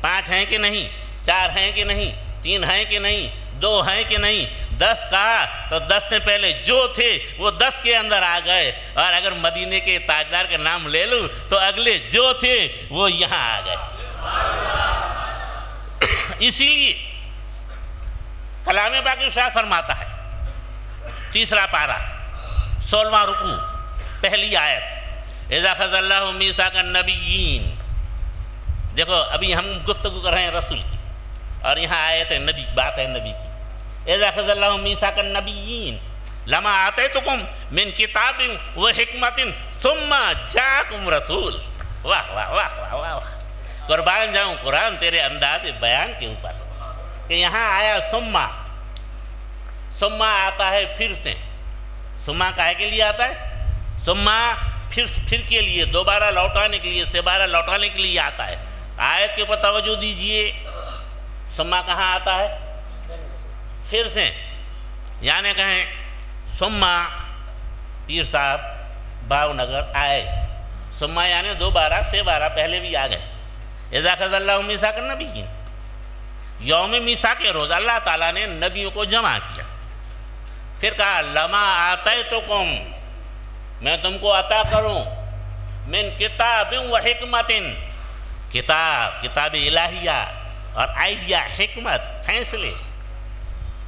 5 ہیں کہ نہیں، 4 ہیں کہ نہیں، 3 ہیں کہ نہیں، 2 ہیں کہ نہیں، 10 کہا تو 10 سے پہلے جو تھے وہ 10 کے اندر آ گئے، اور اگر مدینے کے تاجدار کا نام لے لوں تو اگلے جو تھے وہ یہاں آ گئے۔ اسی لیے کلام پاک ارشاد فرماتا ہے، 3 پارہ 16واں رکوع پہلی آیت، اذا اخذ اللہ میثاق النبیین۔ دیکھو ابھی ہم گفتگو کر رہے ہیں رسول کی، اور یہاں آیت ہے نبی، بات ہے نبی کی۔ اذا اخذ اللہ میثاق النبیین لما آتیتکم من کتاب و حکمت ثم جاءکم رسول۔ واہ واہ واہ واہ واہ، قربان جاؤں قرآن تیرے انداز بیان کے اوپر کہ یہاں آیا ثم آتا ہے پھر سے۔ ثم کاہے کے لیے آتا ہے؟ ثم پھر کے لیے، دوبارہ لوٹانے کے لیے، سبارہ لوٹانے کے لیے آتا ہے۔ آیت کے اوپر توجہ دیجئے، ثم کہاں آتا ہے؟ پھر سے، یعنی کہیں ثم پیر صاحب باو نگر آئے، ثم یعنی دوبارہ سبارہ پہلے بھی آ گئے۔ اذا اخذ اللہ میثاق النبیین، یوم میثاق کے روز اللہ تعالیٰ نے نبیوں کو جمع کیا، پھر کہا لما آتیتکم، میں تم کو عطا کروں، من کتاب و حکمت، کتاب الہیہ اور آئیڈیا، حکمت، فیصلے،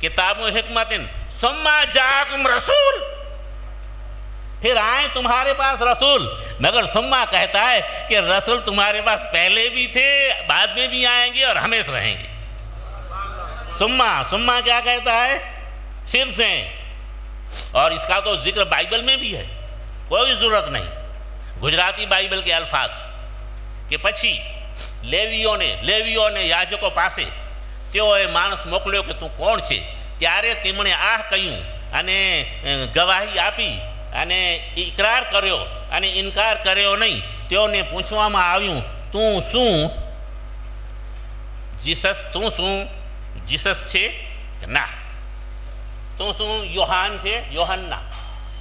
کتاب و حکمت، ثم جاءکم رسول، پھر آئیں تمہارے پاس رسول۔ مگر ثم کہتا ہے کہ رسول تمہارے پاس پہلے بھی تھے، بعد میں بھی آئیں گے اور ہمیشہ رہیں گے۔ ثم کیا کہتا ہے؟ پھر سے، اور اس کا تو ذکر بائبل میں بھی ہے، کوئی ضرورت نہیں۔ گجراتی بائبل کے الفاظ کہ پچھی લેવીઓને યાજકો પાસે તેઓએ માણસ મોકલ્યો કે તું કોણ છે, ત્યારે તેમણે આહ કહ્યું અને ગવાહી આપી અને ઇકરાર કર્યો અને ઇનકાર કર્યો નહીં। તેઓને પૂછવામાં આવ્યું, તું શું જીસસ છે કે ના, તું શું યોહાન છે, યોહન્ના,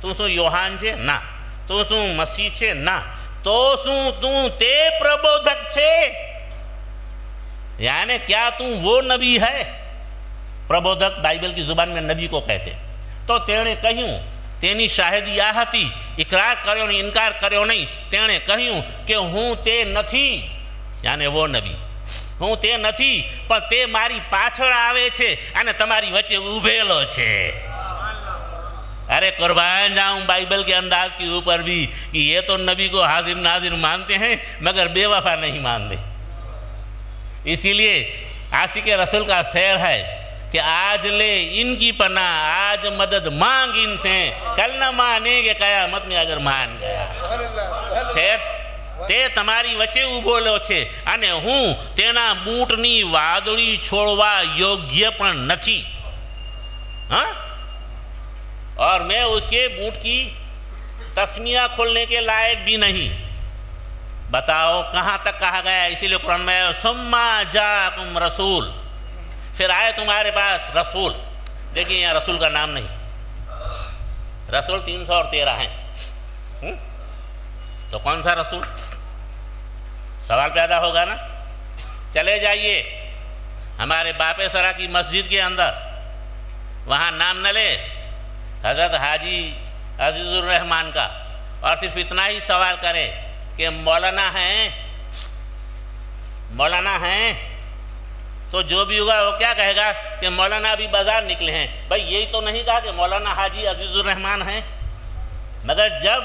તું શું યોહાન છે ના, તું શું મસીહ છે ના, تو શું તું તે પ્રબોધક છે, یعنی کیا تم وہ نبی ہے؟ પ્રબોધક બાઇબલ کی زبان میں نبی کو کہتے۔ તો તેણે કહ્યું, તેની શાહેદી આ હતી, ઇકરાર કર્યો નહીં, ઇનકાર કર્યો નહીં। તેણે કહ્યું કે હું તે નથી, યાને વો નબી, હું તે નથી, પણ તે મારી પાછળ આવે છે અને તમારી વચ્ચે ઊભેલો છે۔ ارے قربان جاؤں بائبل کے انداز کے اوپر بھی کہ یہ تو نبی کو حاضر ناظر مانتے ہیں مگر بے وفا نہیں مانتے۔ اسی لیے عاشق رسول کا شعر ہے کہ آج لے ان کی پناہ، آج مدد مانگ ان سے، کل نہ مانیں گے قیامت میں اگر مان گیا۔ خیر તે તમારી વચ્ચે ઊભો છે અને હું તેના બૂટની વાદળી છોડવા યોગ્ય પણ નથી, ہاں، اور میں اس کے بوٹ کی تسمیہ کھولنے کے لائق بھی نہیں۔ بتاؤ کہاں تک کہا گیا؟ اسی لیے قرآن میں ثم جاءکم رسول، پھر آئے تمہارے پاس رسول۔ دیکھیں یہاں رسول کا نام نہیں، رسول 313 ہیں، تو کون سا رسول؟ سوال پیدا ہوگا نا۔ چلے جائیے ہمارے باپ سرا کی مسجد کے اندر، وہاں نام نہ لے حضرت حاجی عزیز الرحمان کا، اور صرف اتنا ہی سوال کرے کہ مولانا ہیں، تو جو بھی ہوگا وہ کیا کہے گا کہ مولانا ابھی بازار نکلے ہیں۔ بھائی یہی تو نہیں کہا کہ مولانا حاجی عزیز الرحمان ہیں؟ مگر جب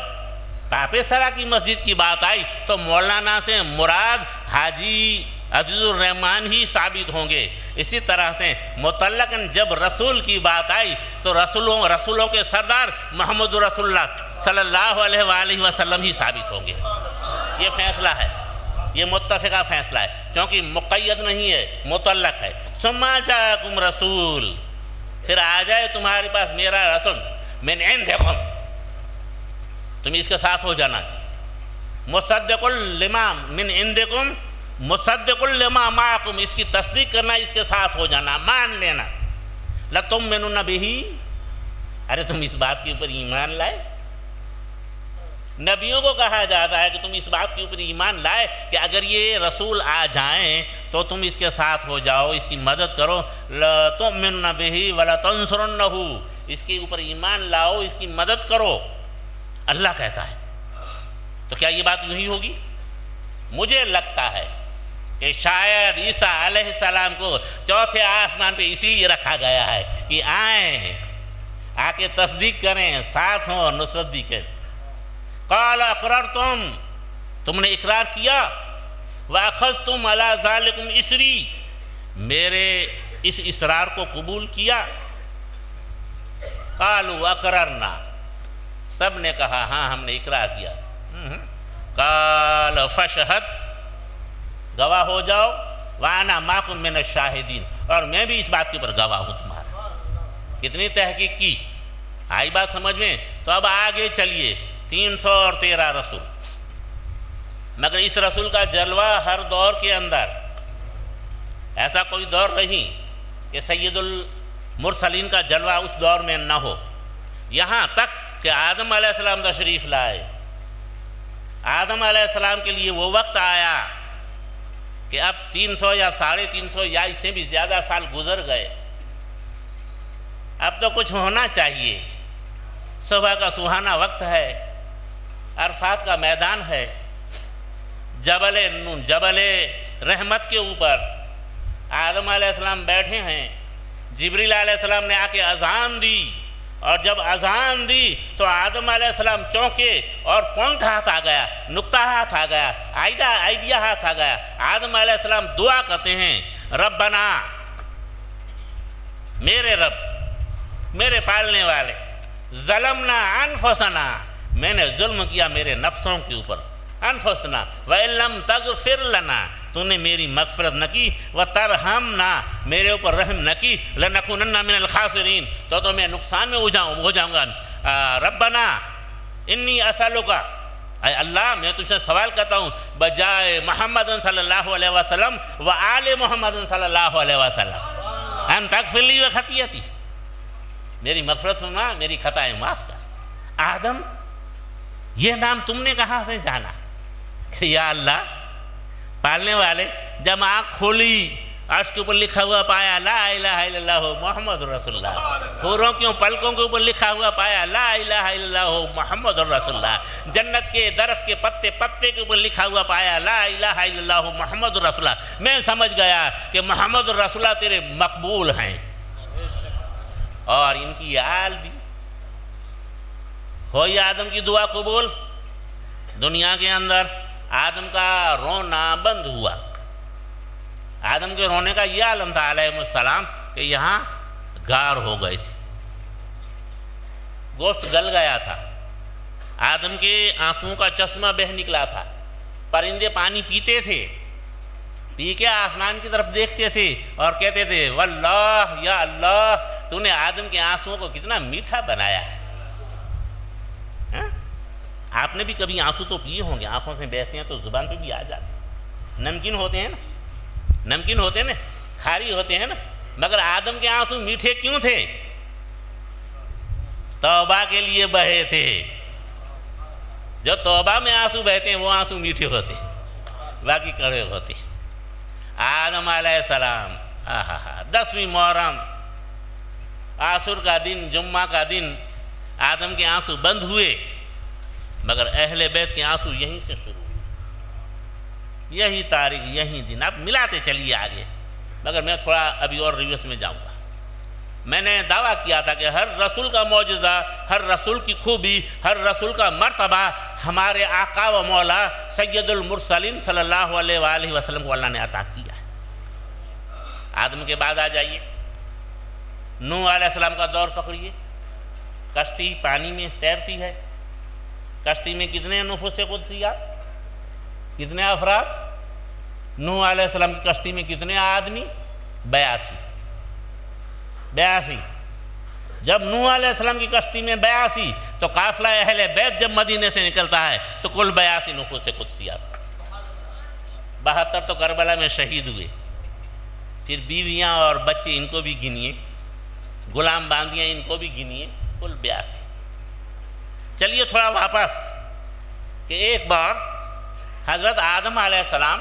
باپ سرا کی مسجد کی بات آئی تو مولانا سے مراد حاجی عزیز الرحمان ہی ثابت ہوں گے۔ اسی طرح سے مطلقاً جب رسول کی بات آئی تو رسولوں کے سردار محمد رسول اللہ صلی اللہ علیہ وآلہ وسلم ہی ثابت ہوں گے۔ یہ فیصلہ ہے، یہ متفقہ فیصلہ ہے، کیونکہ مقید نہیں ہے، مطلق ہے۔ ثم جاءکم رسول، پھر آ جائے تمہارے پاس میرا رسول، من عندکم، تم اس کے ساتھ ہو جانا، مصدق لما من عندکم مصدق لما معکم، اس کی تصدیق کرنا، اس کے ساتھ ہو جانا، مان لینا۔ لتؤمنن بہ، ارے تم اس بات کے اوپر ایمان لائے، نبیوں کو کہا جاتا ہے کہ تم اس بات کے اوپر ایمان لائے کہ اگر یہ رسول آ جائیں تو تم اس کے ساتھ ہو جاؤ، اس کی مدد کرو، لَتُؤْمِنُنَّ بِهِ وَلَتَنْصُرُنَّهُ، اس کے اوپر ایمان لاؤ، اس کی مدد کرو۔ اللہ کہتا ہے تو کیا یہ بات یوں ہی ہوگی؟ مجھے لگتا ہے کہ شاید عیسیٰ علیہ السلام کو چوتھے آسمان پہ اسی لیے رکھا گیا ہے کہ آئیں، آ کے تصدیق کریں، ساتھ ہوں، نصرت بھی کریں۔ قال اقررتم، تم نے اقرار کیا، واخذتم علی ذالکم اسری، میرے اس اصرار کو قبول کیا۔ قالوا اقررنا، سب نے کہا ہاں ہم نے اقرار کیا۔ قال فشہد، گواہ ہو جاؤ، وانا معکم من الشاہدین، اور میں بھی اس بات کے اوپر گواہ ہوں تمہارا۔ کتنی تحقیق کی، آئی بات سمجھ میں؟ تو اب آگے چلیے، 313 رسول، مگر اس رسول کا جلوہ ہر دور کے اندر، ایسا کوئی دور نہیں کہ سید المرسلین کا جلوہ اس دور میں نہ ہو، یہاں تک کہ آدم علیہ السلام تشریف لائے۔ آدم علیہ السلام کے لیے وہ وقت آیا کہ اب 300 یا 350 یا اس سے بھی زیادہ سال گزر گئے، اب تو کچھ ہونا چاہیے۔ صبح کا سہانا وقت ہے، عرفات کا میدان ہے، جبل رحمت کے اوپر آدم علیہ السلام بیٹھے ہیں، جبریل علیہ السلام نے آ کے اذان دی، اور جب اذان دی تو آدم علیہ السلام چونکے اور پوائنٹ ہاتھ آ گیا، نقطہ ہاتھ آ گیا، آئیڈیا ہاتھ آ گیا۔ آدم علیہ السلام دعا کرتے ہیں، ربنا، میرے رب، میرے پالنے والے، ظلمنا انفسنا، میں نے ظلم کیا میرے نفسوں کے اوپر، انفسنا وَإِن لَمْ تَغْفِرْ لَنَا، تو نے میری مغفرت نہ کی، وَتَرْحَمْنَا، میرے اوپر رحم نہ کی، لَنَكُونَنَّ مِنَ الْخَاسِرِينَ، تو میں نقصان میں ہو جاؤں گا۔ ربنا انی اسألک، اے اللہ میں تجھ سے سوال کرتا ہوں بجائے محمد صلی اللہ علیہ وسلم و آل محمد صلی اللہ علیہ وسلم، ان تغفر لی خطیئتی، میری مغفرت فرما، میری خطائیں معاف کر۔ آدم، یہ نام تم نے کہاں سے جانا کہ یا اللہ پالنے والے؟ جب آنکھ کھولی، عرش کے اوپر لکھا ہوا پایا لا الہ الا اللہ محمد رسول اللہ، حوروں کے پلکوں کے اوپر لکھا ہوا پایا لا الہ الا اللہ محمد رسول اللہ، جنت کے درخت کے پتے کے اوپر لکھا ہوا پایا لا الہ الا اللہ محمد رسول اللہ، میں سمجھ گیا کہ محمد رسول اللہ تیرے مقبول ہیں، اور ان کی آل بھی ہوئی آدم کی دعا قبول۔ دنیا کے اندر آدم کا رونا بند ہوا۔ آدم کے رونے کا یہ عالم تھا علیہ السلام کہ یہاں گار ہو گئے تھے، گوشت گل گیا تھا، آدم کے آنسوؤں کا چشمہ بہہ نکلا تھا، پرندے پانی پیتے تھے، پی کے آسمان کی طرف دیکھتے تھے اور کہتے تھے واللہ یا اللہ تو نے آدم کے آنسوؤں کو کتنا میٹھا بنایا ہے۔ آپ نے بھی کبھی آنسو تو پیے ہوں گے، آنکھوں سے بہتے ہیں تو زبان پہ بھی آ جاتے ہیں، نمکین ہوتے ہیں نا، نمکین ہوتے ہیں نا، کھاری ہوتے ہیں نا، مگر آدم کے آنسو میٹھے کیوں تھے؟ توبہ کے لیے بہے تھے۔ جو توبہ میں آنسو بہتے ہیں وہ آنسو میٹھے ہوتے ہیں، باقی کڑوے ہوتے ہیں۔ آدم علیہ السلام 10ویں محرم، عاشور کا دن، جمعہ کا دن، آدم کے آنسو بند ہوئے، مگر اہل بیت کے آنسو یہیں سے شروع ہوئے، یہی تاریخ، یہی دن۔ اب ملاتے چلیے آگے، مگر میں تھوڑا ابھی اور ریورس میں جاؤں گا۔ میں نے دعویٰ کیا تھا کہ ہر رسول کا معجزہ، ہر رسول کی خوبی، ہر رسول کا مرتبہ ہمارے آقا و مولا سید المرسلین صلی اللہ علیہ وآلہ وسلم کو اللہ نے عطا کیا ہے۔ آدم کے بعد آ جائیے، نوح علیہ السلام کا دور پکڑیے، کشتی پانی میں تیرتی ہے، کشتی میں کتنے نفوس قدسیات، کتنے افراد؟ نوح علیہ السلام کی کشتی میں کتنے آدمی؟ 82۔ جب نوح علیہ السلام کی کشتی میں 82 تو قافلہ اہل بیت جب مدینے سے نکلتا ہے تو کل 82 نفوس قدسیات۔ 72 تو کربلا میں شہید ہوئے، پھر بیویاں اور بچے ان کو بھی گنیے، غلام باندیاں ان کو بھی گنیے، کل 82۔ چلیے تھوڑا واپس کہ ایک بار حضرت آدم علیہ السلام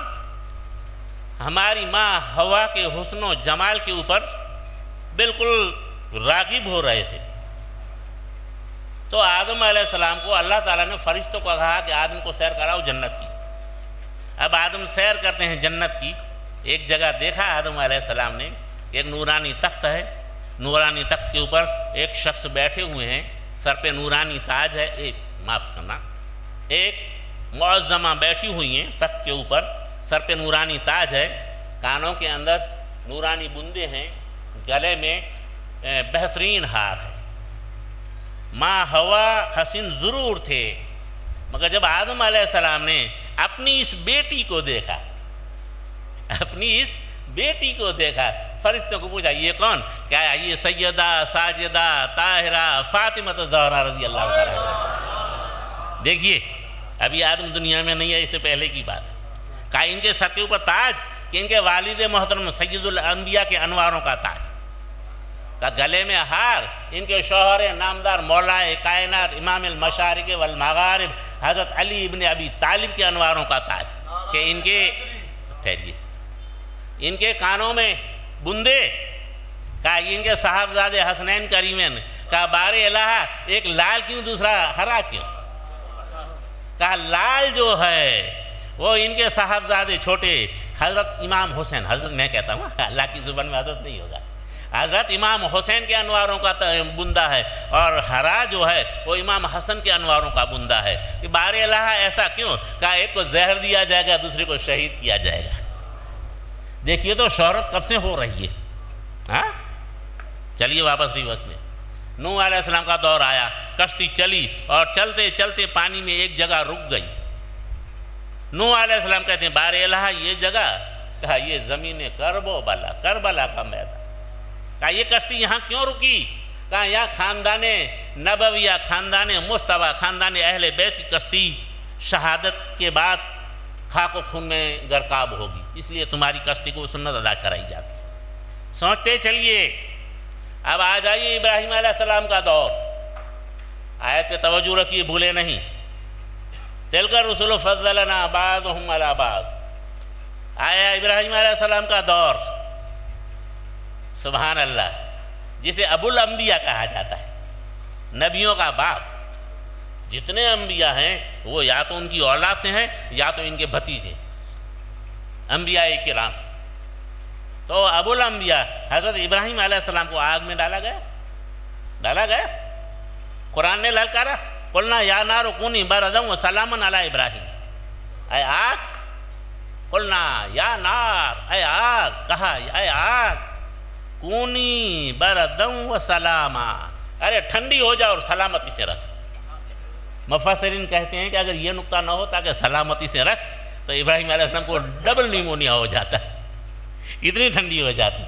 ہماری ماں ہوا کے حسن و جمال کے اوپر بالکل راغب ہو رہے تھے. تو آدم علیہ السلام کو اللہ تعالیٰ نے فرشتوں کو کہا کہ آدم کو سیر کراؤ جنت کی. اب آدم سیر کرتے ہیں جنت کی. ایک جگہ دیکھا آدم علیہ السلام نے ایک نورانی تخت ہے. نورانی تخت کے اوپر ایک شخص بیٹھے ہوئے ہیں, سر پہ نورانی تاج ہے. معاف کرنا, ایک معظمہ بیٹھی ہوئی ہیں تخت کے اوپر, سر پہ نورانی تاج ہے, کانوں کے اندر نورانی بندے ہیں, گلے میں بہترین ہار ہے. ماں ہوا حسین ضرور تھے, مگر جب آدم علیہ السلام نے اپنی اس بیٹی کو دیکھا, فرشتوں کو پوچھا یہ کون؟ کیا یہ سیدہ ساجدہ طاہرہ فاطمہ الزہرا رضی اللہ عنہا. دیکھیے ابھی آدم دنیا میں نہیں ہے, اس سے پہلے کی بات ہے. کہا ان کے سر کے اوپر تاج کہ ان کے والد محترم سید الانبیاء کے انواروں کا تاج. کا گلے میں ہار ان کے شوہر نامدار مولائے کائنات امام المشارق والمغارب حضرت علی ابن ابی طالب کے انواروں کا تاج. کہ ان کے کانوں میں بندے. کہا ان کے صاحبزادے حسنین کریمین. کہا بار الہ ایک لال کیوں دوسرا ہرا کیوں؟ کہا لال جو ہے وہ ان کے صاحبزادے چھوٹے حضرت امام حسین, حضرت میں کہتا ہوں اللہ کی زبان میں حضرت نہیں ہوگا, حضرت امام حسین کے انواروں کا بندہ ہے, اور ہرا جو ہے وہ امام حسن کے انواروں کا بندہ ہے. کہ بار الہ ایسا کیوں؟ کہا ایک کو زہر دیا جائے گا, دوسرے کو شہید کیا جائے گا. دیکھیے تو شہرت کب سے ہو رہی ہے. ہاں چلیے واپس ریورس میں. نوح علیہ السلام کا دور آیا, کشتی چلی اور چلتے چلتے پانی میں ایک جگہ رک گئی. نوح علیہ السلام کہتے ہیں بار الہ یہ جگہ, کہا یہ زمین کربلا کا میدان. کہا یہ کشتی یہاں کیوں رکی؟ کہا یہاں خاندان نبویہ, خاندان مصطفیٰ, خاندان اہل بیت کی کشتی شہادت کے بعد خاک و خون میں غرقاب ہوگی, اس لیے تمہاری کشتی کو سنت ادا کرائی جاتی. سوچتے چلیے. اب آ جائیے ابراہیم علیہ السلام کا دور. آیت پہ توجہ رکھیے, بھولے نہیں. تلک الرسل فضلنا بعضهم علی بعض. آیا ابراہیم علیہ السلام کا دور, سبحان اللہ, جسے ابو الانبیاء کہا جاتا ہے, نبیوں کا باپ. جتنے انبیاء ہیں وہ یا تو ان کی اولاد سے ہیں یا تو ان کے بھتیجے, انبیاء کرام. تو ابو الانبیاء حضرت ابراہیم علیہ السلام کو آگ میں ڈالا گیا. قرآن نے للکارا, قلنا یا نار کونی بردا وسلاما علی ابراہیم. اے آگ, قلنا یا نار, اے آگ, کہا اے آگ کونی بردا وسلاما, ارے ٹھنڈی ہو جا اور سلامتی سے رکھ. مفسرین کہتے ہیں کہ اگر یہ نقطہ نہ ہوتا کہ سلامتی سے رکھ تو ابراہیم علیہ السلام کو ڈبل نیمونیا ہو جاتا, اتنی ٹھنڈی ہو جاتی.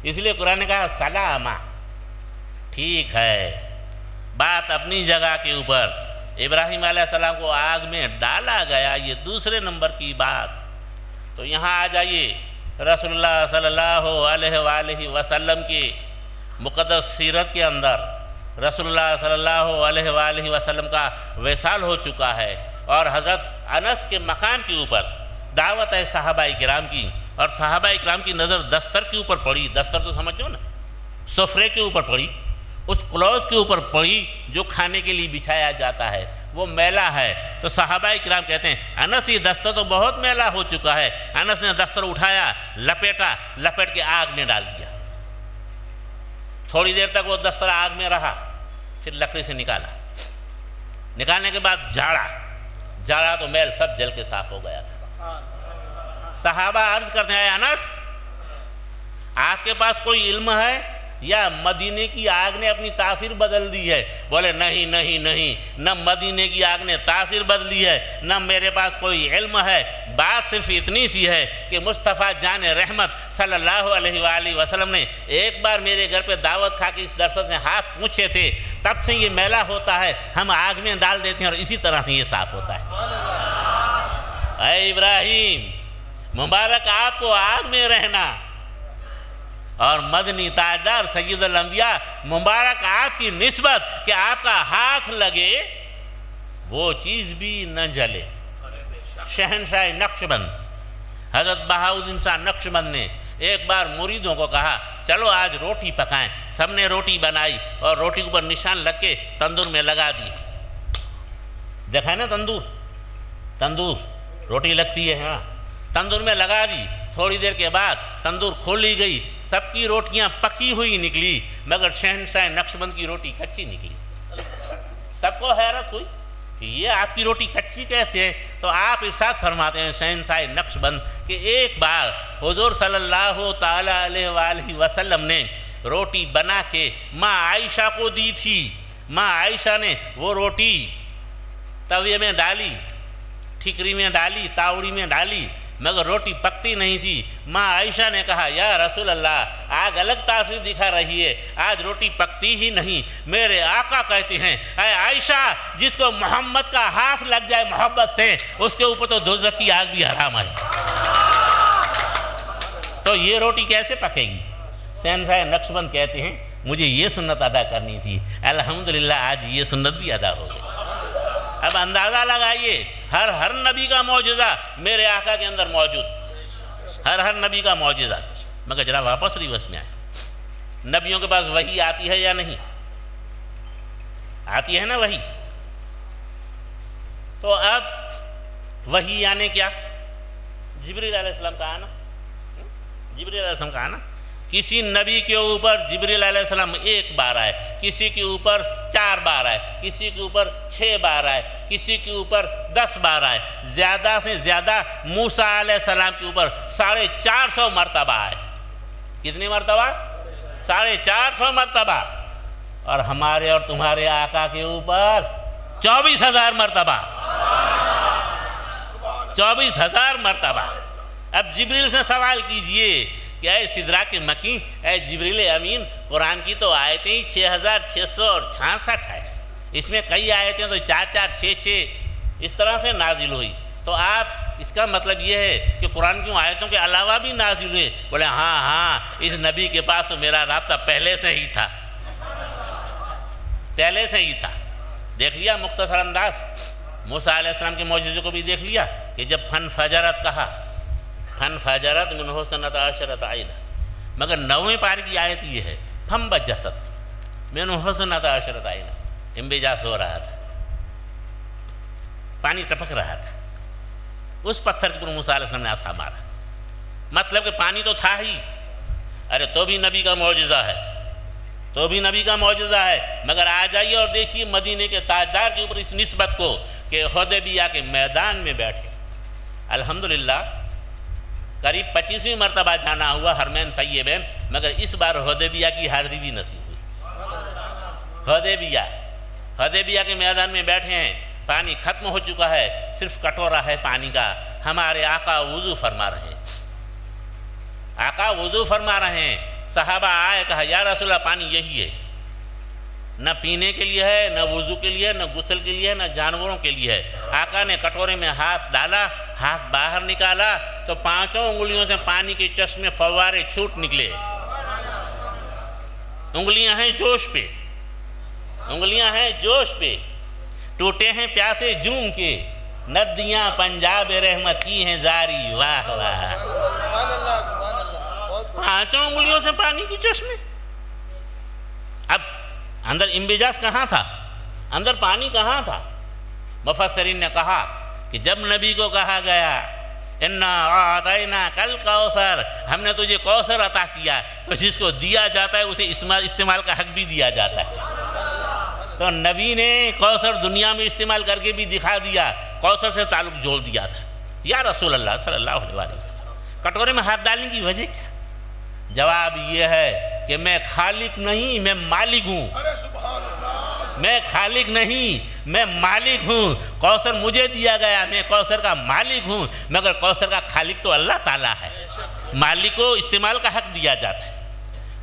اس لیے قرآن نے کہا سلامہ. ٹھیک ہے, بات اپنی جگہ کے اوپر. ابراہیم علیہ السلام کو آگ میں ڈالا گیا, یہ دوسرے نمبر کی بات. تو یہاں آ جائیے رسول اللہ صلی اللہ علیہ وآلہ وسلم کی مقدس سیرت کے اندر رسول اللہ صلی اللہ علیہ وآلہ وسلم کا وصال ہو چکا ہے, اور حضرت انس کے مقام کے اوپر دعوت ہے صحابہ کرام کی, اور صحابہ کرام کی نظر دستر کے اوپر پڑی. دستر تو سمجھو نا, سفرے کے اوپر پڑی, اس کلوز کے اوپر پڑی جو کھانے کے لیے بچھایا جاتا ہے, وہ میلا ہے. تو صحابہ کرام کہتے ہیں انس یہ دستر تو بہت میلا ہو چکا ہے. انس نے دستر اٹھایا, لپیٹ کے آگ میں ڈال دیا. تھوڑی دیر تک وہ دستر آگ میں رہا, پھر لکڑی سے نکالنے کے بعد جھاڑا تو میل سب جل کے صاف ہو گیا تھا. صحابہ عرض کرتے ہیں اے انس, آپ کے پاس کوئی علم ہے یا مدینے کی آگ نے اپنی تاثیر بدل دی ہے؟ بولے نہیں, نہ مدینے کی آگ نے تاثیر بدلی ہے, نہ میرے پاس کوئی علم ہے. بات صرف اتنی سی ہے کہ مصطفیٰ جان رحمت صلی اللہ علیہ وآلہ وسلم نے ایک بار میرے گھر پہ دعوت کھا کے اس درست سے ہاتھ پوچھے تھے, تب سے یہ میلا ہوتا ہے, ہم آگ میں ڈال دیتے ہیں اور اسی طرح سے یہ صاف ہوتا ہے. اے ابراہیم, مبارک آپ کو آگ میں رہنا, اور مدنی تاجدار سید الانبیاء, مبارک آپ کی نسبت کہ آپ کا ہاتھ لگے وہ چیز بھی نہ جلے۔ شہنشاہ نقشبند حضرت بہاؤالدین شاہ نقشبند نے ایک بار مریدوں کو کہا چلو آج روٹی پکائیں، سب نے روٹی بنائی اور روٹی کے اوپر نشان لگ کے تندور میں لگا دی۔ دیکھا ہے نا تندور روٹی لگتی ہے، ہاں تندور میں لگا دی۔ تھوڑی دیر کے بعد تندور کھولی گئی، سب کی روٹیاں پکی ہوئی نکلی مگر شہنشاہ نقشبند کی روٹی کچی نکلی۔ سب کو حیرت ہوئی کہ یہ آپ کی روٹی کچی کیسے ہے؟ تو آپ ارشاد فرماتے ہیں شہنشاہ نقشبند کہ ایک بار حضور صلی اللہ تعالیٰ علیہ وآلہ وسلم نے روٹی بنا کے ماں عائشہ کو دی تھی۔ ماں عائشہ نے وہ روٹی توے میں ڈالی، ٹھکری میں ڈالی، تاوڑی میں ڈالی مگر روٹی پکتی نہیں تھی۔ ماں عائشہ نے کہا یا رسول اللہ آگ الگ تاثیر دکھا رہی ہے، آج روٹی پکتی ہی نہیں۔ میرے آقا کہتے ہیں اے عائشہ جس کو محمد کا ہاتھ لگ جائے محبت سے اس کے اوپر تو دوزخ کی آگ بھی حرام ہے۔ تو یہ روٹی کیسے پکے گی؟ شہنشاہ نقشبند کہتے ہیں مجھے یہ سنت ادا کرنی تھی، الحمدللہ آج یہ سنت بھی ادا ہو گئی۔ اب اندازہ لگائیے ہر نبی کا معجزہ میرے آقا کے اندر موجود، ہر نبی کا معجزہ۔ مگر ذرا واپس ریورس میں آئے، نبیوں کے پاس وحی آتی ہے یا نہیں آتی ہے نا وحی؟ تو اب وحی یعنی کیا؟ جبریل علیہ السلام کا آنا، جبریل علیہ السلام کا آنا۔ کسی نبی کے اوپر جبریل علیہ السلام ایک بار آئے، کسی کے اوپر 4 بار آئے، کسی کے اوپر 6 بار آئے، کسی کے اوپر 10 بار آئے، زیادہ سے زیادہ موسیٰ علیہ السلام کے اوپر 450 مرتبہ آئے۔ کتنی مرتبہ؟ 450 مرتبہ۔ اور ہمارے اور تمہارے آقا کے اوپر 24,000 مرتبہ، 24,000 مرتبہ۔ اب جبریل سے سوال کیجئے کہ اے سدراک مکین، اے جبریل امین، قرآن کی تو آیتیں ہی 6,666 ہے، اس میں کئی آیتیں تو 4,4 6,6 اس طرح سے نازل ہوئی، تو آپ اس کا مطلب یہ ہے کہ قرآن کی آیتوں کے علاوہ بھی نازل ہوئے؟ بولے ہاں اس نبی کے پاس تو میرا رابطہ پہلے سے ہی تھا، پہلے سے ہی تھا۔ دیکھ لیا مختصر انداز، موسیٰ علیہ السلام کے معجزے کو بھی دیکھ لیا کہ جب فن فجرت کہا، فن فجرت من حسنۃ عشرۃ عینہ، مگر 9ویں پارے کی آیت یہ ہے فم بجست من حسنۃ عشرۃ عینہ، انبجاس ہو رہا تھا، پانی ٹپک رہا تھا، اس پتھر کے اوپر موسیٰ علیہ السلام نے عصا مارا، مطلب کہ پانی تو تھا ہی، ارے تو بھی نبی کا معجزہ ہے، تو بھی نبی کا معجزہ ہے۔ مگر آ جائیے اور دیکھیے مدینے کے تاجدار کے اوپر اس نسبت کو کہ حدیبیہ کے میدان میں بیٹھے، الحمدللہ قریب 25ویں مرتبہ جانا ہوا حرمین طیبین، مگر اس بار حدیبیہ کی حاضری بھی نصیب ہوئی۔ حدیبیہ کے میدان میں بیٹھے ہیں، پانی ختم ہو چکا ہے، صرف کٹورا ہے پانی کا، ہمارے آقا وضو فرما رہے ہیں، آقا وضو فرما رہے ہیں۔ صحابہ آئے کہا یا رسول اللہ پانی یہی ہے، نہ پینے کے لیے ہے، نہ وضو کے لیے، نہ غسل کے لیے، نہ جانوروں کے لیے ہے۔ آقا نے کٹورے میں ہاتھ ڈالا، ہاتھ باہر نکالا تو 5 انگلیوں سے پانی کے چشمے فوارے چھوٹ نکلے۔ انگلیاں ہیں جوش پہ، انگلیاں ہیں جوش پہ، ٹوٹے ہیں پیاسے جوم کے، ندیاں پنجاب رحمت کی ہیں جاری، واہ واہ۔ 5 انگلیوں سے پانی کی چشمے۔ اب اندر انبجاس کہاں تھا؟ اندر پانی کہاں تھا؟ مفسرین نے کہا کہ جب نبی کو کہا گیا اِنَّا أَعْطَيْنَاكَ الْكَوْثَرَ، ہم نے تجھے کوثر عطا کیا، تو جس کو دیا جاتا ہے اسے استعمال کا حق بھی دیا جاتا ہے۔ تو نبی نے کوثر دنیا میں استعمال کر کے بھی دکھا دیا، کوثر سے تعلق جوڑ دیا تھا۔ یا رسول اللہ صلی اللہ علیہ وسلم کٹورے میں ہاتھ ڈالنے کی وجہ کیا؟ جواب یہ ہے کہ میں خالق نہیں، میں مالک ہوں، میں خالق نہیں، میں مالک ہوں، کوثر مجھے دیا گیا، میں کوثر کا مالک ہوں، مگر کوثر کا خالق تو اللہ تعالیٰ ہے، مالک کو استعمال کا حق دیا جاتا ہے۔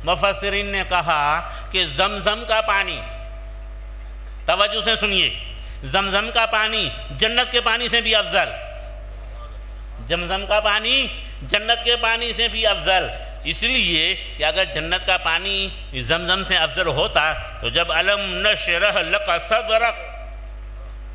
مفسرین نے کہا کہ زمزم کا پانی، توجہ سے سنیے، زمزم کا پانی جنت کے پانی سے بھی افضل، زمزم کا پانی جنت کے پانی سے بھی افضل، اس لیے کہ اگر جنت کا پانی زمزم سے افضل ہوتا تو جب علم نشرح لک صدرک،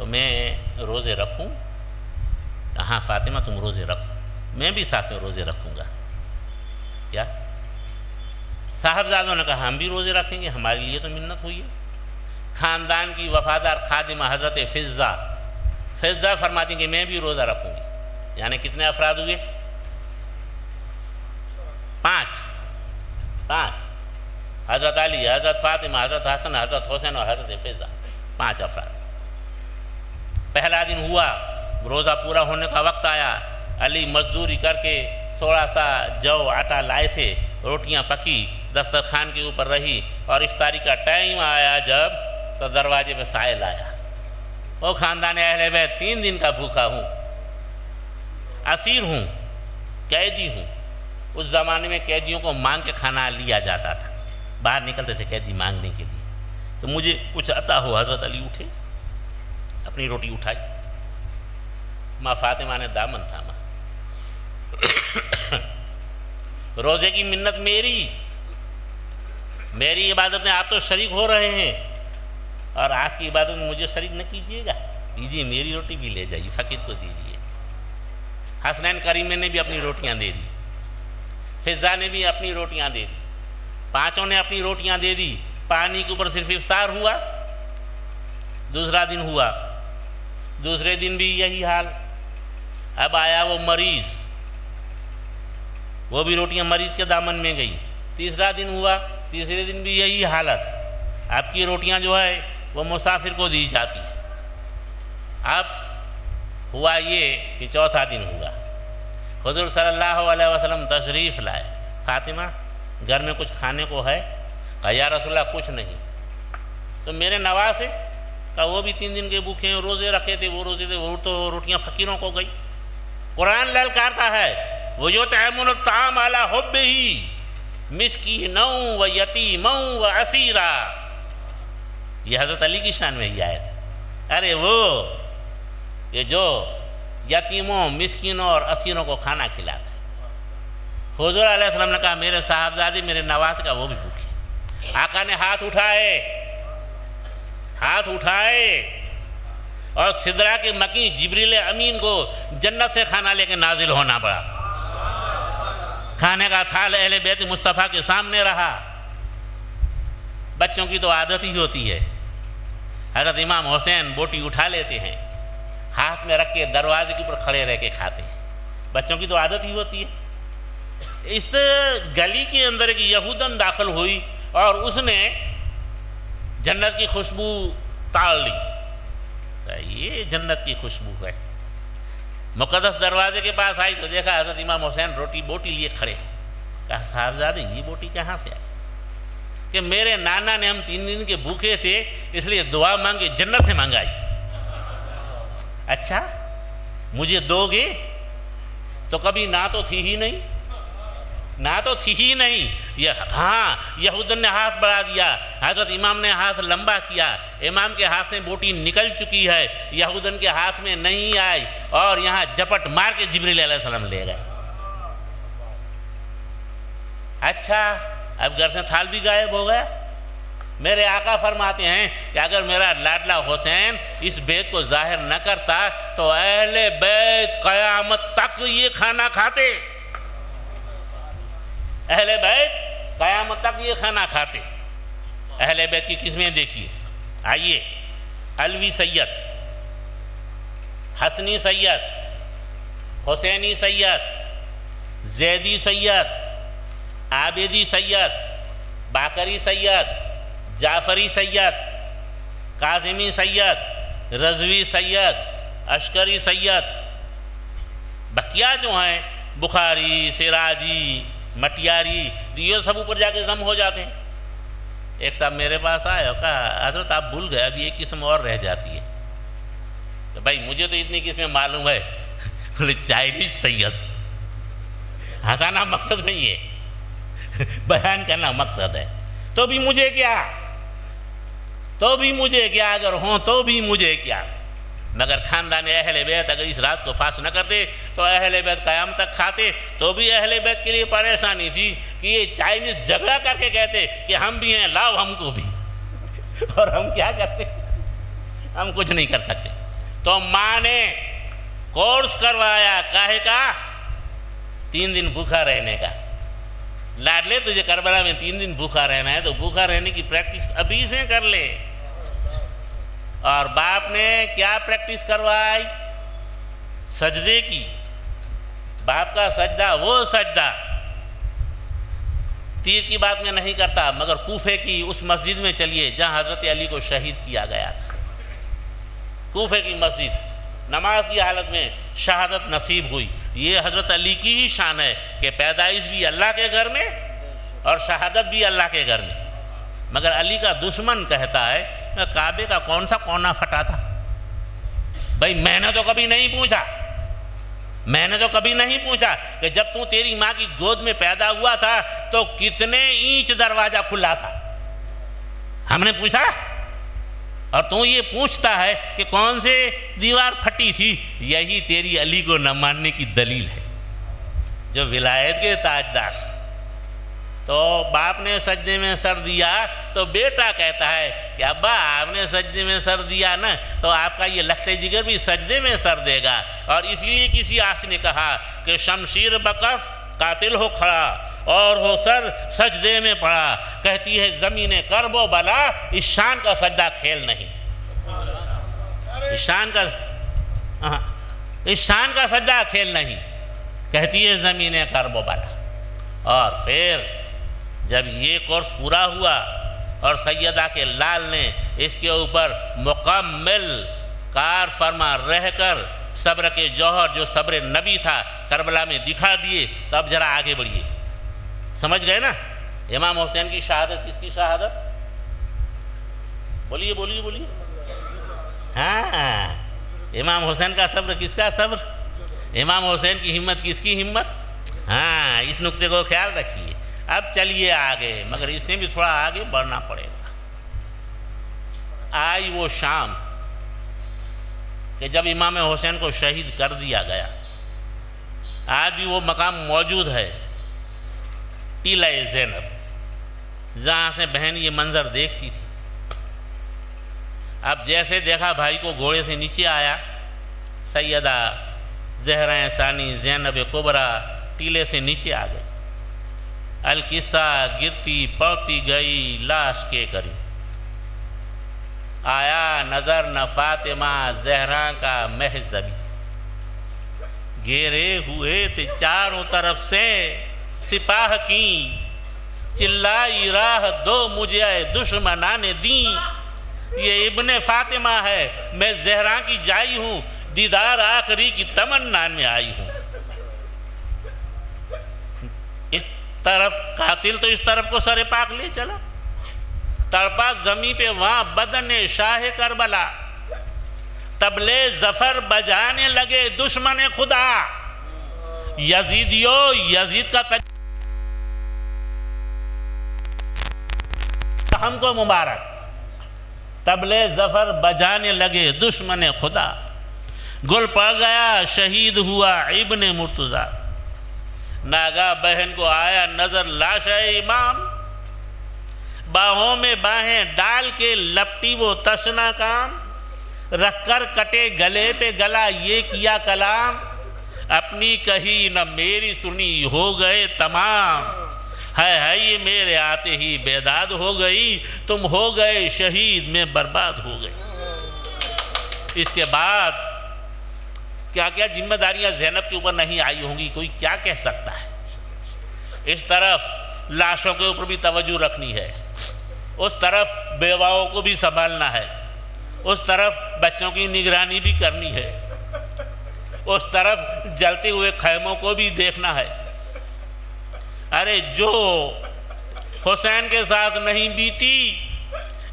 تو میں روزے رکھوں؟ ہاں فاطمہ تم روزے رکھو، میں بھی ساتھ میں روزے رکھوں گا۔ کیا صاحبزادوں نے کہا ہم بھی روزے رکھیں گے، ہمارے لیے تو منت ہوئی ہے۔ خاندان کی وفادار خادمہ حضرت فضہ فرماتی کہ میں بھی روزہ رکھوں گی۔ یعنی کتنے افراد ہوئے؟ 5 حضرت علی، حضرت فاطمہ، حضرت حسن، حضرت حسین اور حضرت فضہ، 5 افراد۔ پہلا دن ہوا، روزہ پورا ہونے کا وقت آیا، علی مزدوری کر کے تھوڑا سا جو آٹا لائے تھے، روٹیاں پکی، دسترخوان کے اوپر رہی، اور افطاری کا ٹائم آیا جب، تو دروازے پہ سائل آیا، وہ خاندان اہل بیت 3 دن کا بھوکا ہوں، اسیر ہوں، قیدی ہوں۔ اس زمانے میں قیدیوں کو مانگ کے کھانا لیا جاتا تھا، باہر نکلتے تھے قیدی مانگنے کے لیے، تو مجھے کچھ عطا ہو۔ حضرت علی اٹھے، اپنی روٹی اٹھائی، ماں فاطمہ نے دامن تھاما، روزے کی منت میری عبادت میں آپ تو شریک ہو رہے ہیں، اور آپ کی عبادت میں مجھے شریک نہ کیجیے گا، دیجیے میری روٹی بھی لے جائیے، فقیر کو دیجیے۔ حسنین کریمین نے بھی اپنی روٹیاں دے دی، فضہ نے بھی اپنی روٹیاں دے دی، 5 نے اپنی روٹیاں دے دی۔ پانی کے اوپر صرف افطار ہوا، دوسرا دن ہوا، دوسرے دن بھی یہی حال۔ اب آیا وہ مریض، وہ بھی روٹیاں مریض کے دامن میں گئی۔ تیسرا دن ہوا، تیسرے دن بھی یہی حالت، اب کی روٹیاں جو ہے وہ مسافر کو دی جاتی۔ اب ہوا یہ کہ چوتھا دن ہوا، حضور صلی اللہ علیہ وسلم تشریف لائے، فاطمہ گھر میں کچھ کھانے کو ہے؟ کہا یا رسول اللہ کچھ نہیں۔ تو میرے نواسے کہا وہ بھی 3 دن کے بھوکے ہیں، روزے رکھے تھے، وہ تو روٹیاں فقیروں کو گئی۔ قرآن للکارتا ہے وَيُطْعِمُونَ الطَّعَامَ عَلَىٰ حُبِّهِ مِسْكِينًا وَيَتِيمًا وَأَسِيرًا۔ یہ حضرت علی کی شان میں ہی آیت، ارے وہ یہ جو یتیموں، مسکینوں اور اسیروں کو کھانا کھلاتا ہے۔ حضور علیہ السلام نے کہا میرے صاحبزادے، میرے نواز کا وہ بھی بھوکے۔ آقا نے ہاتھ اٹھائے اور سدرہ کے مکین جبریل امین کو جنت سے کھانا لے کے نازل ہونا پڑا۔ کھانے کا تھال اہل بیت مصطفیٰ کے سامنے رہا۔ بچوں کی تو عادت ہی ہوتی ہے، حضرت امام حسین بوٹی اٹھا لیتے ہیں، ہاتھ میں رکھ کے دروازے کے اوپر کھڑے رہ کے کھاتے ہیں، بچوں کی تو عادت ہی ہوتی ہے۔ اس گلی کے اندر ایک یہودن داخل ہوئی اور اس نے جنت کی خوشبو تال لی، یہ جنت کی خوشبو ہے۔ مقدس دروازے کے پاس آئی تو دیکھا حضرت امام حسین بوٹی لیے کھڑے۔ کہا صاحبزادے یہ بوٹی کہاں سے آئی؟ کہ میرے نانا نے، ہم 3 دن کے بھوکے تھے اس لیے دعا مانگے، جنت سے مانگائی۔ اچھا مجھے دو گے؟ تو کبھی نہ تو تھی ہی نہیں، ہاں یہودن نے ہاتھ بڑھا دیا، حضرت امام نے ہاتھ لمبا کیا، امام کے ہاتھ سے بوٹی نکل چکی ہے، یہودن کے ہاتھ میں نہیں آئی، اور یہاں جپٹ مار کے جبریل علیہ السلام لے گئے۔ اچھا اب گھر سے تھال بھی غائب ہو گیا۔ میرے آقا فرماتے ہیں کہ اگر میرا لاڈلا حسین اس بیت کو ظاہر نہ کرتا تو اہل بیت قیامت تک یہ کھانا کھاتے، اہل بیت قیامت تک یہ کھانا کھاتے۔ اہل بیت کی قسمیں دیکھیے، آئیے، علوی سید، حسنی سید، حسینی سید، زیدی سید، عابدی سید، باقری سید، جعفری سید، کاظمی سید، رضوی سید، اشکری سید، بقیہ جو ہیں بخاری، سراجی، مٹیاری، یہ سب اوپر جا کے ضم ہو جاتے ہیں۔ ایک صاحب میرے پاس آئے اور کہا حضرت آپ بھول گئے، ابھی ایک قسم اور رہ جاتی ہے۔ تو بھائی مجھے تو اتنی قسمیں معلوم ہے، بولے چائنیز سید۔ ہنسانا مقصد نہیں ہے، بیان کرنا مقصد ہے۔ تو بھی مجھے کیا اگر ہوں تو بھی مجھے کیا، مگر خاندان اہل بیت اگر اس راز کو فاش نہ کرتے تو اہل بیت قیام تک کھاتے، تو بھی اہل بیت کے لیے پریشانی تھی کہ یہ چائنیز جھگڑا کر کے کہتے کہ ہم بھی ہیں، لاؤ ہم کو بھی، اور ہم کیا کرتے؟ ہم کچھ نہیں کر سکتے۔ تو ماں نے کورس کروایا کاہے کا؟ 3 دن بھوکا رہنے کا۔ لاڈلے تجھے کربلا میں 3 دن بھوکا رہنا ہے تو بھوکا رہنے کی پریکٹس ابھی سے کر لے۔ اور باپ نے کیا پریکٹس کروائی؟ سجدے کی۔ باپ کا سجدہ وہ سجدہ تیر کی بات میں نہیں کرتا، مگر کوفے کی اس مسجد میں چلیے جہاں حضرت علی کو شہید کیا گیا تھا۔ کوفے کی مسجد، نماز کی حالت میں شہادت نصیب ہوئی۔ یہ حضرت علی کی ہی شان ہے کہ پیدائش بھی اللہ کے گھر میں اور شہادت بھی اللہ کے گھر میں۔ مگر علی کا دشمن کہتا ہے کہ کعبے کا کون سا کونا پھٹا تھا؟ بھائی میں نے تو کبھی نہیں پوچھا، میں نے تو کبھی نہیں پوچھا کہ جب تو تیری ماں کی گود میں پیدا ہوا تھا تو کتنے اینچ دروازہ کھلا تھا؟ ہم نے پوچھا؟ اور تو یہ پوچھتا ہے کہ کون سے دیوار پھٹی تھی؟ یہی تیری علی کو نہ ماننے کی دلیل ہے، جو ولایت کے تاجدار۔ تو باپ نے سجدے میں سر دیا تو بیٹا کہتا ہے کہ ابا آپ نے سجدے میں سر دیا نا تو آپ کا یہ لخت جگر بھی سجدے میں سر دے گا۔ اور اس لیے کسی آس نے کہا کہ شمشیر بکف قاتل ہو کھڑا اور ہو سر سجدے میں پڑا، کہتی ہے زمین کرب و بلا اس شان کا سجدہ کھیل نہیں، اس شان کا سجدہ کھیل نہیں، کہتی ہے زمین کرب و بلا۔ اور پھر جب یہ کورس پورا ہوا اور سیدہ کے لال نے اس کے اوپر مکمل کار فرما رہ کر صبر کے جوہر جو صبر نبی تھا کربلا میں دکھا دیے، تو اب ذرا آگے بڑھیے۔ سمجھ گئے نا؟ امام حسین کی شہادت کس کی شہادت؟ بولیے بولیے بولیے۔ ہاں، امام حسین کا صبر کس کا صبر؟ امام حسین کی ہمت کس کی ہمت؟ ہاں، اس نقطے کو خیال رکھیے۔ اب چلیے آگے، مگر اس سے بھی تھوڑا آگے بڑھنا پڑے گا۔ آئی وہ شام کہ جب امام حسین کو شہید کر دیا گیا۔ آج بھی وہ مقام موجود ہے، ٹیلہ زینب، جہاں سے بہن یہ منظر دیکھتی تھی۔ اب جیسے دیکھا بھائی کو گھوڑے سے نیچے آیا، سیدہ زہرا ثانی زینب کبریٰ ٹیلے سے نیچے آ گئی۔ القصہ گرتی پڑتی گئی لاش کے قریب، آیا نظر نہ فاطمہ زہرا کا محضبی، گھیرے ہوئے تھے چاروں طرف سے سپاہ کی، چلائی راہ دو مجھے دشمنان دیں، یہ ابن فاطمہ ہے میں زہرا کی جائی ہوں، دیدار آخری کی تمنا میں آئی ہوں۔ اس طرف قاتل تو اس طرف کو سر پاک لے چلا، تڑپا زمین پہ وہاں بدن شاہ کربلا، طبلِ ظفر بجانے لگے دشمن خدا، یزیدیو یزید کا ہم کو مبارک، طبلِ ظفر بجانے لگے دشمن خدا، گل پڑ گیا شہید ہوا ابن مرتضیٰ، ناگا بہن کو آیا نظر لاش امام، باہوں میں باہیں ڈال کے لپٹی وہ تشنا کام، رکھ کر کٹے گلے پہ گلا یہ کیا کلام، اپنی کہی نہ میری سنی ہو گئے تمام، ہے یہ میرے آتے ہی بیداد ہو گئی، تم ہو گئے شہید میں برباد ہو گئی۔ اس کے بعد کیا کیا ذمہ داریاں زینب کے اوپر نہیں آئی ہوں گی، کوئی کیا کہہ سکتا ہے۔ اس طرف لاشوں کے اوپر بھی توجہ رکھنی ہے، اس طرف بیواؤں کو بھی سنبھالنا ہے، اس طرف بچوں کی نگرانی بھی کرنی ہے، اس طرف جلتے ہوئے خیموں کو بھی دیکھنا ہے۔ ارے جو حسین کے ساتھ نہیں بیتی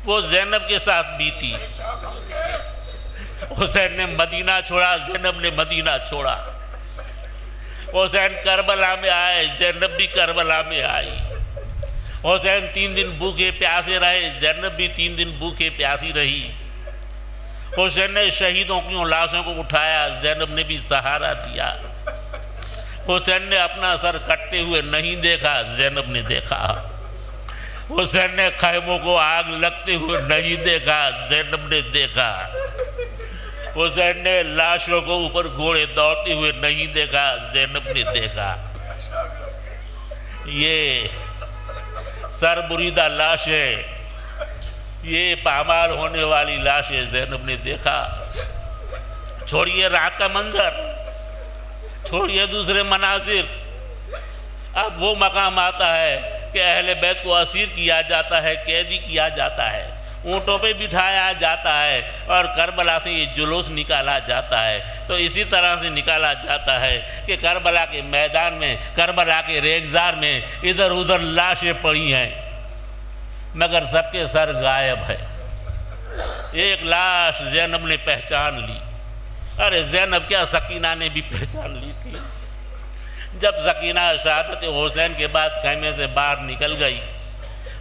وہ زینب کے ساتھ بیتی۔ حسین نے مدینہ چھوڑا، زینب نے مدینہ چھوڑا۔ حسین کربلا میں آئے، زینب بھی کربلا میں آئی۔ حسین 3 دن بھوکے پیاسے رہے، زینب بھی 3 دن بھوکے پیاسی رہی۔ حسین نے شہیدوں کی لاشوں کو اٹھایا، زینب نے بھی سہارا دیا۔ حسین نے اپنا سر کٹتے ہوئے نہیں دیکھا، زینب نے دیکھا۔ حسین نے خیموں کو آگ لگتے ہوئے نہیں دیکھا، زینب نے دیکھا۔ حسین نے لاشوں کو اوپر گھوڑے دوڑتے ہوئے نہیں دیکھا، زینب نے دیکھا۔ یہ سر بریدہ لاشیں، یہ پامال ہونے والی لاشیں زینب نے دیکھا۔ چھوڑیے رات کا منظر، چھوڑیے دوسرے مناظر، اب وہ مقام آتا ہے کہ اہل بیت کو اسیر کیا جاتا ہے، قیدی کیا جاتا ہے، اونٹوں پہ بٹھایا جاتا ہے اور کربلا سے یہ جلوس نکالا جاتا ہے۔ تو اسی طرح سے نکالا جاتا ہے کہ کربلا کے میدان میں، کربلا کے ریگزار میں ادھر ادھر لاشیں پڑی ہیں، مگر سب کے سر غائب ہے۔ ایک لاش زینب نے پہچان لی۔ ارے زینب کیا، سکینہ نے بھی پہچان لی تھی۔ جب سکینہ شہادت حسین کے بعد خیمے سے باہر نکل گئی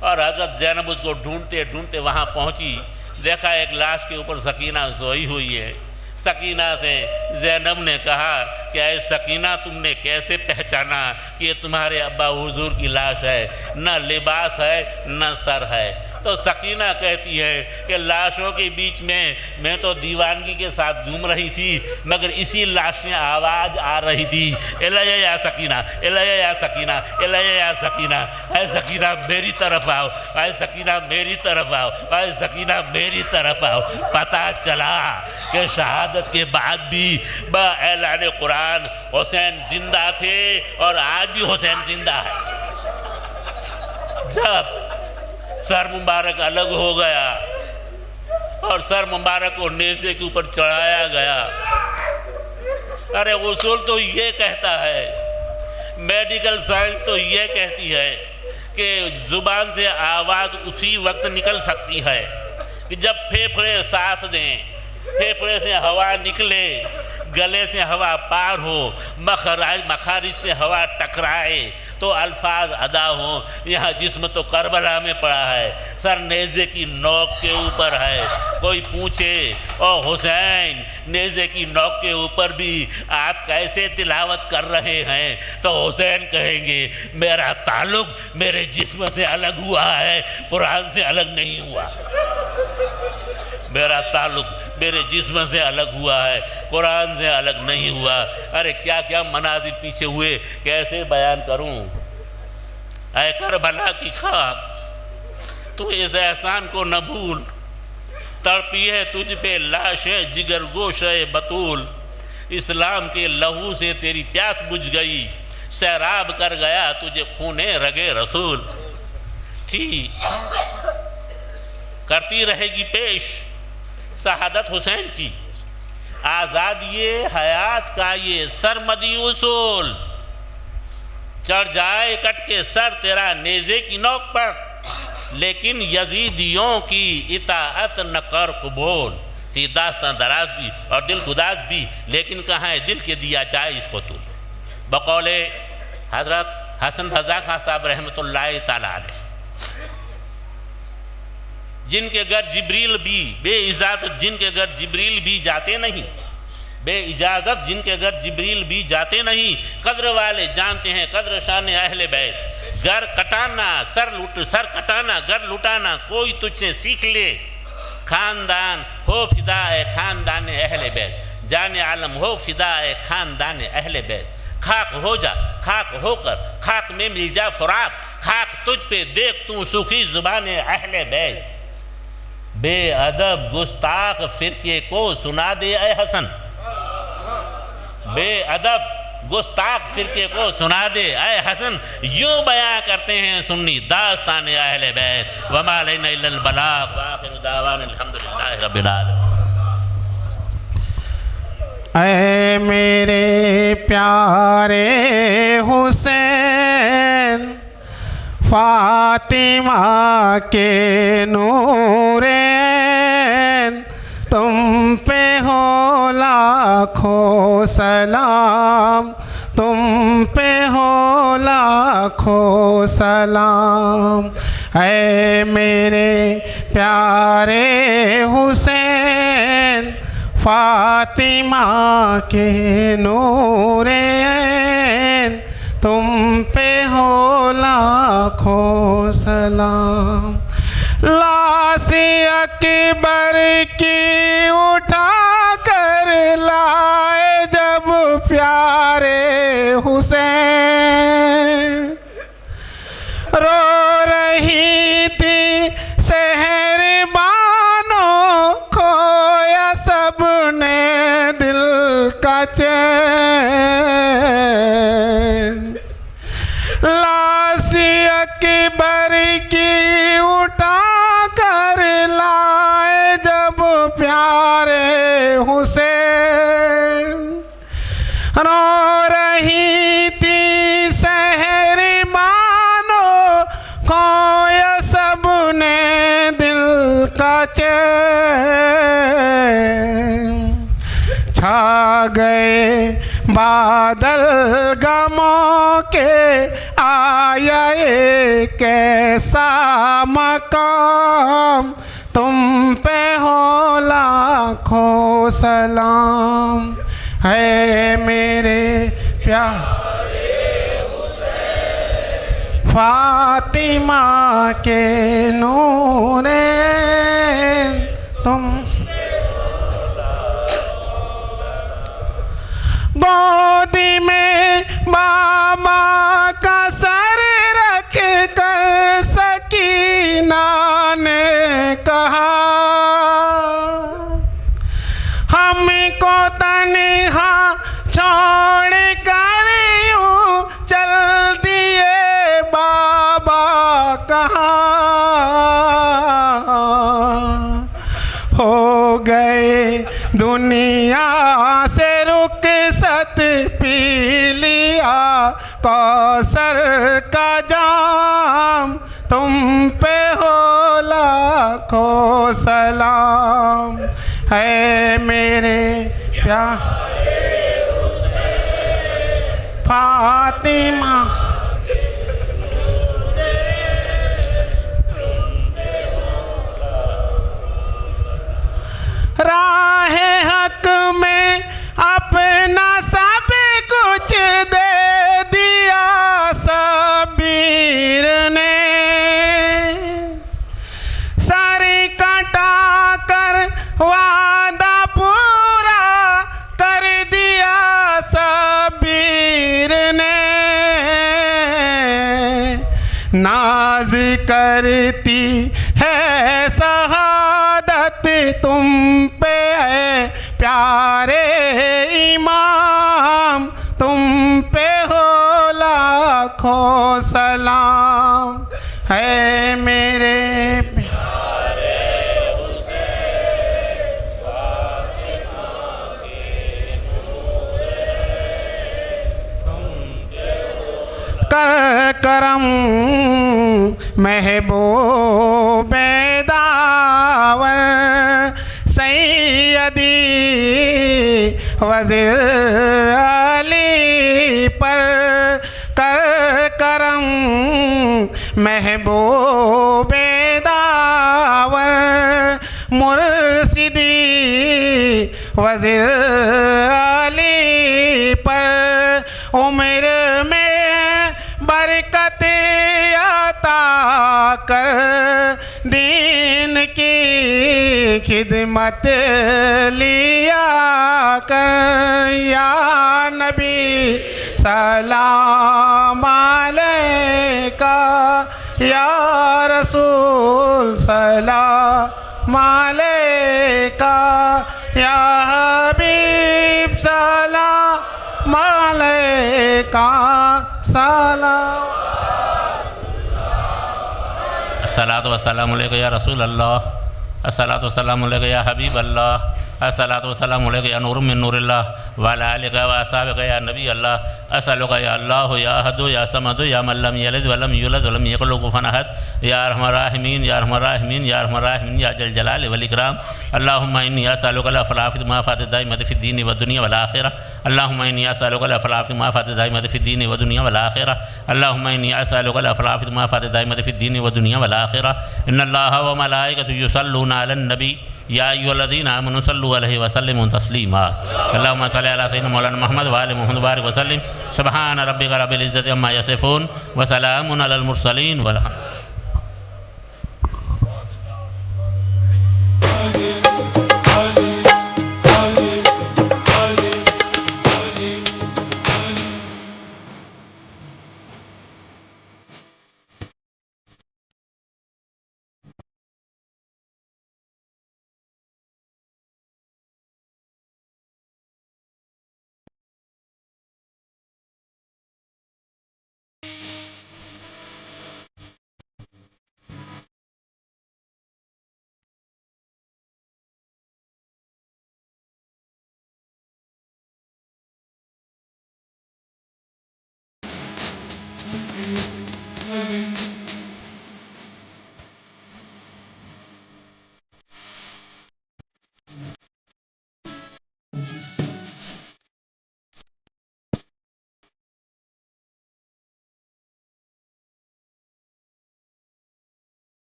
اور حضرت زینب اس کو ڈھونڈتے ڈھونڈتے وہاں پہنچی، دیکھا ایک لاش کے اوپر سکینہ سوئی ہوئی ہے۔ سکینہ سے زینب نے کہا کہ اے سکینہ، تم نے کیسے پہچانا کہ یہ تمہارے ابا حضور کی لاش ہے؟ نہ لباس ہے نہ سر ہے۔ تو سکینہ کہتی ہے کہ لاشوں کے بیچ میں تو دیوانگی کے ساتھ گھوم رہی تھی، مگر اسی لاش سے آواز آ رہی تھی، الیہ یا سکینہ، الیہ یا سکینہ، الیہ یا سکینہ، اے سکینہ میری طرف آؤ، اے سکینہ میری طرف آؤ، اے سکینہ میری طرف آؤ۔ پتہ چلا کہ شہادت کے بعد بھی با اعلان قرآن حسین زندہ تھے اور آج بھی حسین زندہ ہے۔ جب سر مبارک الگ ہو گیا اور سر مبارک کو نیزے کے اوپر چڑھایا گیا، ارے اصول تو یہ کہتا ہے، میڈیکل سائنس تو یہ کہتی ہے کہ زبان سے آواز اسی وقت نکل سکتی ہے کہ جب پھیپھڑے ساتھ دیں، پھیپھڑے سے ہوا نکلے، گلے سے ہوا پار ہو، مخارج سے ہوا ٹکرائے تو الفاظ ادا ہوں۔ یہاں جسم تو کربلا میں پڑا ہے، سر نیزے کی نوک کے اوپر ہے۔ کوئی پوچھے او حسین، نیزے کی نوک کے اوپر بھی آپ کیسے تلاوت کر رہے ہیں؟ تو حسین کہیں گے میرا تعلق میرے جسم سے الگ ہوا ہے، قرآن سے الگ نہیں ہوا۔ میرا تعلق میرے جسم سے الگ ہوا ہے، قرآن سے الگ نہیں ہوا۔ ارے کیا کیا مناظر پیچھے ہوئے، کیسے بیان کروں؟ اے کربلا کی خاک، تو اس احسان کو نہ بھول، تڑپی ہے تجھ پہ لاشیں جگر گوشے بطول۔ اسلام کے لہو سے تیری پیاس بجھ گئی، سیراب کر گیا تجھے خونے رگے رسول۔ ٹھیک کرتی رہے گی پیش شہادت حسین کی، آزادی حیات کا یہ سرمدی اصول۔ چڑھ جائے کٹ کے سر تیرا نیزے کی نوک پر، لیکن یزیدیوں کی اطاعت نہ کر قبول۔ تھی داستان دراز بھی اور دل گداز بھی، لیکن کہاں ہے دل کے دیا جائے اس کو تو۔ بقول حضرت حسن رضا خان صاحب رحمۃ اللہ تعالیٰ علیہ، جن کے گھر جبریل بھی بے اجازت، جن کے گھر جبریل بھی جاتے نہیں، بے اجازت جن کے گھر جبریل بھی جاتے نہیں، قدر والے جانتے ہیں قدر شان اہل بیت۔ گھر کٹانا سر کٹانا گھر لٹانا کوئی تجھ سے سیکھ لے، خاندان ہو فدا خاندان اہل بیت، جان عالم ہو فدا خاندان اہل بیت۔ خاک ہو جا، خاک ہو کر خاک میں مل جا فراق، خاک تجھ پہ دیکھ تو سخی زبان اہل بیت۔ بے ادب گستاخ فرقے کو سنا دے اے حسن، بے ادب گستاخ فرقے کو سنا دے اے حسن، یوں بیان کرتے ہیں سنی داستان اہل بیت۔ وما علینا الا البلاغ وآخر دعوانا الحمدللہ رب العالمین۔ اے میرے پیارے حسین، فاطمہ کے نورین، تم پہ ہو لاکھوں سلام، تم پہ ہو لاکھوں سلام۔ اے میرے پیارے حسین، فاطمہ کے نورین، تم پہ ہو لاکھوں سلام۔ لاس اکبر کی اٹھا کر لائے جب پیارے حسین، رو رہی تھی سحر بانو، کھویا سب نے دل کا چین، لاسی اکبر کی اٹھا کر لائے جب پیارے حسین، رو رہی تھی سحر مانو، کھویا سب نے دل کا چین، چھا گئے بادل غموں کے، آیا ایک ایسا مقام، تم پہ ہو لاکھوں سلام، ہے میرے پیارے فاطمہ کے نورین، تم گودی میں بابا کا سر رکھ کر سکینہ نے کہا، ہم کو تنہا چھوڑ کر یوں چل دیے بابا کہاں، ہو گئے دنیا سے رخصت، پی لیا کوثر کا جام، تم پہ ہو لاکھوں سلام، ہے میرے پیارے فاطمہ، راہ حق میں اپنا سب کچھ دے دیا صبیر نے، سر کٹا کر وعدہ پورا کر دیا صبیر نے، ناز کرتی ہے شہادت تم پہ ہے پیارے امام، تم پہ ہو لاکھوں سلام، ہے میرے پیارے حسین، فاطمہ کے نورین، کر کرم محبوب داور سیدی وزیر علی پر، کر کرم محبوب داور مرشدی وزیر علی پر، عمر میں برکت عطا کر، دین کی خدمت لیا کر، یا نبی سلام علیکہ، یا رسول سلام علیکہ، یا حبیب سلام علیکہ، سلام الصلاۃ والسلام علیکہ یا رسول اللہ، الصلاۃ والسلام علیکہ یا حبیب اللہ، الصلاۃ والسلام علیکہ یا نور من نور اللہ، وعلی آلکہ و اصحابکہ یا نبی اللہ، اسألک یا اللہ یا احد یا صمد یا من لم یلد ولم یولد ولم یکن له کفوا احد، یا ارحم الراحمین یا ارحم الراحمین یا ارحم الراحمین یا ذا الجلال والاکرام، اللہم انی اسألک الفلاح فی المعافاة الدائمة فی الدین والدنیا والآخرہ، اللہم انی اسألک الفلاح فی المعافاة الدائمة فی الدین والدنیا والآخرہ، اللہم انی اسألک الفلاح فی المعافاة الدائمة فی الدین والدنیا والآخرہ، ان اللہ وملائکته یصلون علی النبی یا ایھا الذین آمنوا صلوا علیہ وسلموا تسلیما، اللہم صلی علی سیدنا مولانا محمد وآل محمد وبارک وسلم، سبحان ربک رب العزة عما یصفون وسلام علی المرسلین والحمد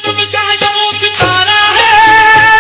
تم کہاں وہ ستارہ ہے